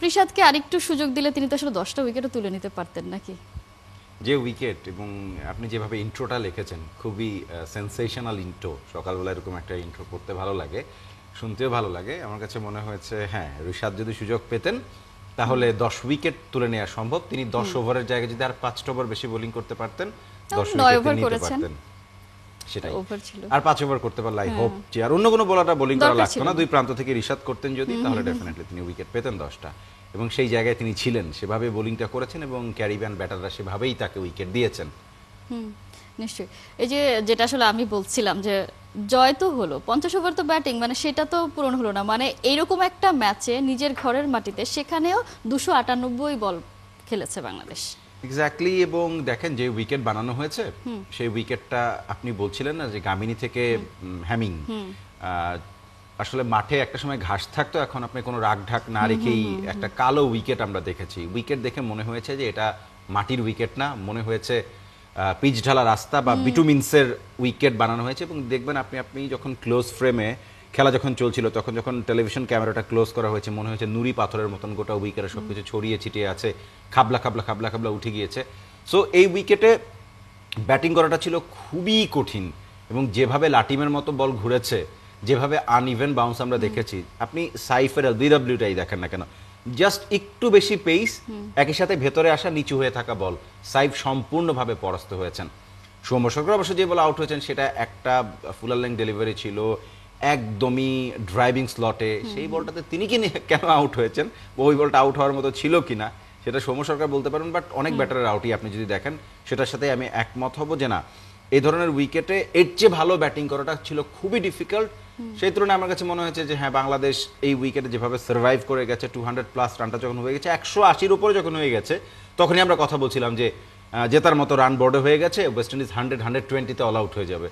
রিশাদকে আরেকটু সুযোগ দিলে তিনি তো আসলে 10টা উইকেটও তুলে নিতে পারতেন নাকি? যে উইকেট এবং আপনি যেভাবে ইন্ট্রোটা লিখেছেন খুবই সেন্সেশনাল ইন্ট্রো, সকালবেলা এরকম একটা ইন্ট্রো পড়তে ভালো লাগে, শুনতেও ভালো লাগে। আমার কাছে মনে হয়েছে হ্যাঁ, রিশাদ যদি সুযোগ পেতেন তাহলে 10 উইকেট তুলে নেওয়া সম্ভব। তিনি 10 ওভারের জায়গায় যদি আর 5টা ওভার বেশি বোলিং করতে পারতেন 10 9 উইকেট ওভার নিতে করেছেন, পারতেন। সেটাই ওভার ছিল। আর 5 ওভার করতে পারলে আই হোপ যে আর অন্য কোনো বোলাররা বোলিং করা দরকার লাগতো ছিল না, না। দুই প্রান্ত থেকে রিশাদ করতেন যদি, তাহলে ডেফিনেটলি তিনি উইকেট পেতেন 10টা। এবং সেই জায়গায় তিনি ছিলেন, সেভাবে বোলিংটা করেছেন এবং ক্যারিবিয়ান ব্যাটাররা সেভাবেই তাকে উইকেট দিয়েছেন। নিশ্চয়ই। এই যে যেটা আসলে আমি বলছিলাম যে জয় তো হলো, 50 ওভার তো ব্যাটিং, মানে সেটা তো পূরণ হলো না। মানে এইরকম একটা ম্যাচে নিজের ঘরের মাটিতে সেখানেও 298 বল খেলেছে বাংলাদেশ। এক্স্যাক্টলি। এবং দেখেন যে উইকেট বানানো হয়েছে সেই উইকেটটা আপনি বলছিলেন না যে গামিনী থেকে হ্যামিং, আসলে মাঠে একটা সময় ঘাস থাকতো, এখন আপনি কোনো রাগ ঢাক না রেখেই একটা কালো উইকেট আমরা দেখেছি। উইকেট দেখে মনে হয়েছে যে এটা মাটির উইকেট না, মনে হয়েছে পিচ ঢালা রাস্তা বা বিটুমিনসের উইকেট বানানো হয়েছে। এবং দেখবেন আপনি যখন ক্লোজ ফ্রেমে খেলা যখন চলছিল, তখন যখন টেলিভিশন ক্যামেরাটা ক্লোজ করা হয়েছে, মনে হয়েছে নুড়ি পাথরের মতন গোটা উইকেটে সবকিছু ছড়িয়ে ছিটিয়ে আছে, খাবলা খাবলা খাবলা খাবলা উঠে গিয়েছে। সো এই উইকেটে ব্যাটিং করাটা ছিল খুবই কঠিন। এবং যেভাবে লাটিমের মতো বল ঘুরেছে, যেভাবে আনইভেন বাউন্স আমরা দেখেছি, আপনি সাইফের বিডব্লিউটাই দেখেন না কেন, জাস্ট একটু বেশি পেস, একই সাথে ভেতরে আসা নিচু হয়ে থাকা বল, সাইফ সম্পূর্ণভাবে পরাস্ত হয়েছেন। সৌম্য সরকার অবশ্য যে বল আউট হয়েছেন সেটা একটা ফুলার লেন্থ ডেলিভারি ছিল, একদমই ড্রাইভিং স্লটে। সেই বলটাতে তিনি কি কেন আউট হয়েছেন, ওই বলটা আউট হওয়ার মতো ছিল কিনা সেটা সৌম্য সরকার বলতে পারেন, বাট অনেক ব্যাটারের আউটই আপনি যদি দেখেন, সেটার সাথে আমি একমত হব যে না, এই ধরনের উইকেটে এর চেয়ে ভালো ব্যাটিং করাটা ছিল খুবই ডিফিকাল্ট। সেই তুলনায় আমার কাছে মনে হয়েছে যে হ্যাঁ, বাংলাদেশ এই উইকেটে যেভাবে সার্ভাইভ করে গেছে, 200+ রানটা যখন হয়ে গেছে, 180-র উপরে যখন হয়ে গেছে, তখনই আমরা কথা বলছিলাম যে জেতার মতো রান বোর্ডে হয়ে গেছে, ওয়েস্ট ইন্ডিজ 100-120-তে অল আউট হয়ে যাবে।